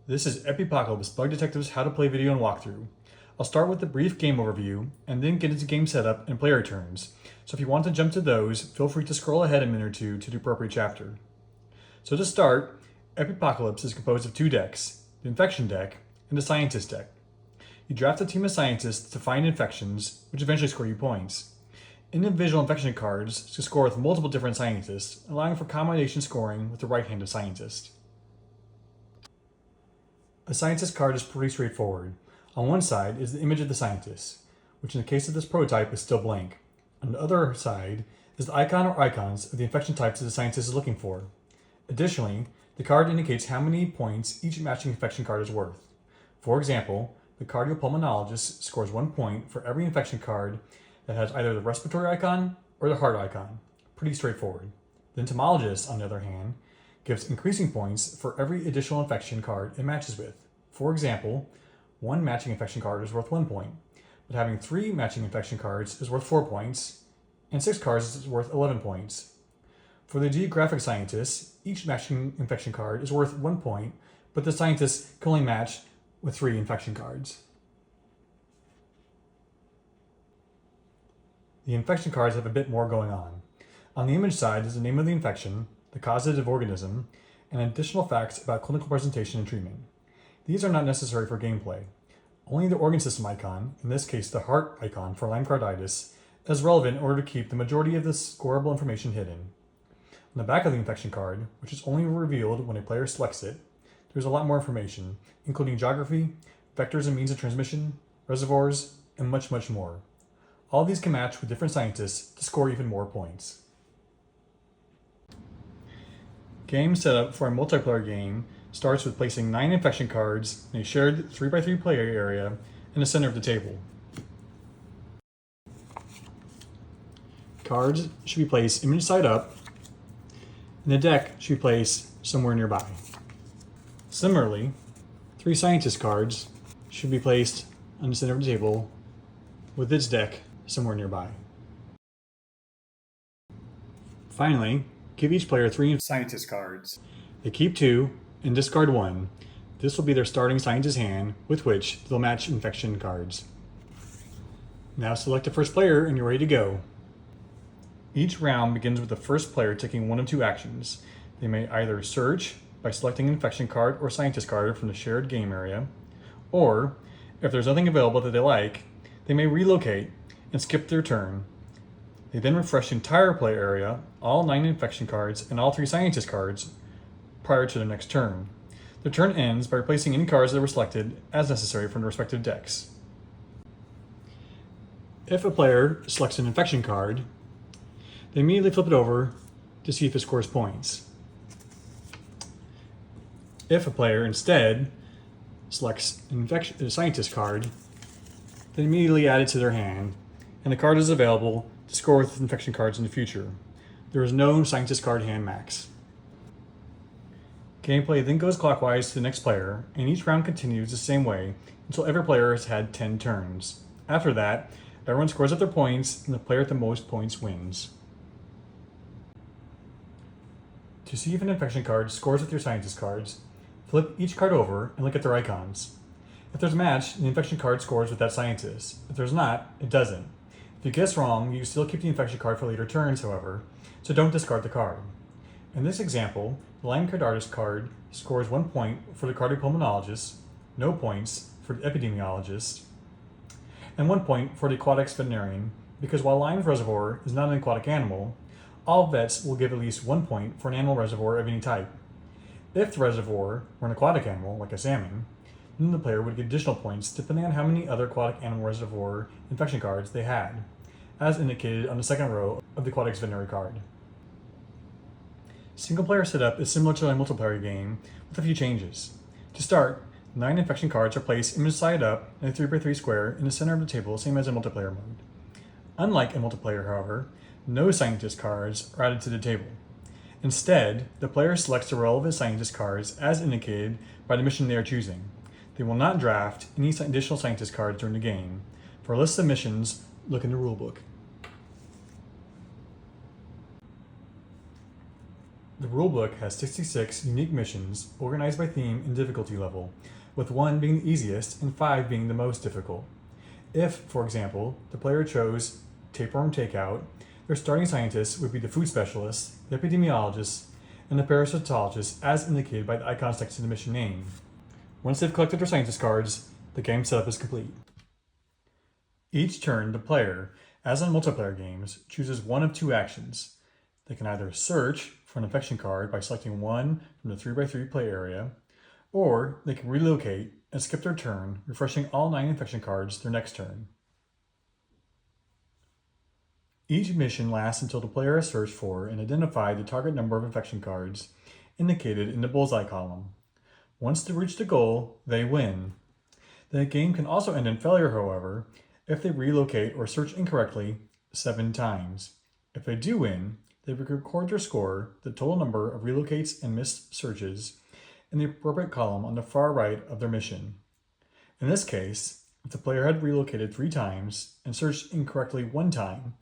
This is Epipocalypse Bug Detective's How to Play video and walkthrough. I'll start with a brief game overview and then get into game setup and player turns. So if you want to jump to those, feel free to scroll ahead a minute or two to the appropriate chapter. So to start, Epipocalypse is composed of two decks, the Infection deck and the Scientist deck. You draft a team of scientists to find infections, which eventually score you points. Individual infection cards to score with multiple different scientists, allowing for combination scoring with the right-handed scientist. A scientist card is pretty straightforward. On one side is the image of the scientist, which in the case of this prototype is still blank. On the other side is the icon or icons of the infection types that the scientist is looking for. Additionally, the card indicates how many points each matching infection card is worth. For example, the cardiopulmonologist scores 1 point for every infection card that has either the respiratory icon or the heart icon. Pretty straightforward. The entomologist, on the other hand, gives increasing points for every additional infection card it matches with. For example, 1 matching infection card is worth 1 point, but having 3 matching infection cards is worth 4 points, and 6 cards is worth 11 points. For the geographic scientist, each matching infection card is worth 1 point, but the scientist can only match with 3 infection cards. The infection cards have a bit more going on. On the image side is the name of the infection, the causative organism, and additional facts about clinical presentation and treatment. These are not necessary for gameplay. Only the organ system icon, in this case the heart icon for Lyme carditis, is relevant in order to keep the majority of the scoreable information hidden. On the back of the infection card, which is only revealed when a player selects it, there's a lot more information, including geography, vectors and means of transmission, reservoirs, and much, much more. All these can match with different scientists to score even more points. Game setup for a multiplayer game starts with placing 9 infection cards in a shared 3x3 player area in the center of the table. Cards should be placed image side up, and the deck should be placed somewhere nearby. Similarly, 3 scientist cards should be placed on the center of the table with its deck somewhere nearby. Finally, give each player 3 scientist cards. They keep 2 and discard 1. This will be their starting scientist hand with which they'll match infection cards. Now select the first player and you're ready to go. Each round begins with the first player taking one of 2 actions. They may either search by selecting an infection card or scientist card from the shared game area, or if there's nothing available that they like, they may relocate and skip their turn. They then refresh the entire play area, all 9 infection cards, and all 3 scientist cards prior to their next turn. The turn ends by replacing any cards that were selected as necessary from the respective decks. If a player selects an infection card, they immediately flip it over to see if it scores points. If a player instead selects a scientist card, they immediately add it to their hand, and the card is available to score with infection cards in the future. There is no scientist card hand max. Gameplay then goes clockwise to the next player, and each round continues the same way until every player has had 10 turns. After that, everyone scores up their points, and the player with the most points wins. To see if an infection card scores with your scientist cards, flip each card over and look at their icons. If there's a match, the infection card scores with that scientist. If there's not, it doesn't. If you guess wrong, you still keep the infection card for later turns, however, so don't discard the card. In this example, the Lyme carditis card scores 1 point for the cardiopulmonologist, no points for the epidemiologist, and 1 point for the aquatic veterinarian, because while Lyme's reservoir is not an aquatic animal, all vets will give at least 1 point for an animal reservoir of any type. If the reservoir were an aquatic animal, like a salmon, then the player would get additional points depending on how many other aquatic animal reservoir infection cards they had, as indicated on the second row of the aquatic veterinary card. Single player setup is similar to a multiplayer game with a few changes. To start, 9 infection cards are placed image side up in a 3x3 square in the center of the table, same as in multiplayer mode. Unlike in multiplayer, however, no scientist cards are added to the table. Instead, the player selects the relevant scientist cards as indicated by the mission they are choosing. They will not draft any additional scientist cards during the game. For a list of missions, look in the rulebook. The rulebook has 66 unique missions organized by theme and difficulty level, with 1 being the easiest and 5 being the most difficult. If, for example, the player chose Tapeworm Takeout, their starting scientists would be the food specialist, the epidemiologist, and the parasitologist as indicated by the icons next to the mission name. Once they've collected their scientist cards, the game setup is complete. Each turn, the player, as in multiplayer games, chooses one of 2 actions. They can either search for an infection card by selecting one from the 3x3 play area, or they can relocate and skip their turn, refreshing all 9 infection cards their next turn. Each mission lasts until the player has searched for and identified the target number of infection cards indicated in the bullseye column. Once they reach the goal, they win. The game can also end in failure, however, if they relocate or search incorrectly 7 times. If they do win, they record their score, the total number of relocates and missed searches, in the appropriate column on the far right of their mission. In this case, if the player had relocated 3 times and searched incorrectly 1 time,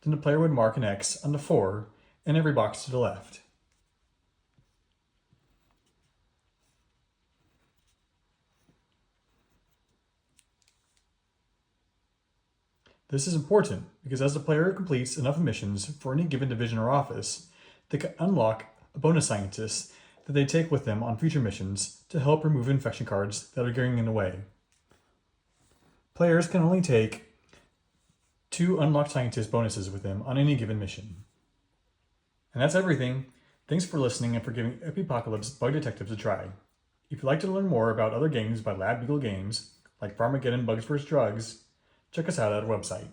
then the player would mark an X on the 4 in every box to the left. This is important because as the player completes enough missions for any given division or office, they can unlock a bonus scientist that they take with them on future missions to help remove infection cards that are getting in the way. Players can only take 2 unlocked scientist bonuses with them on any given mission. And that's everything. Thanks for listening and for giving Epipocalypse Bug Detectives a try. If you'd like to learn more about other games by Lab Beagle Games, like Farmageddon Bugs vs. Drugs, check us out at our website.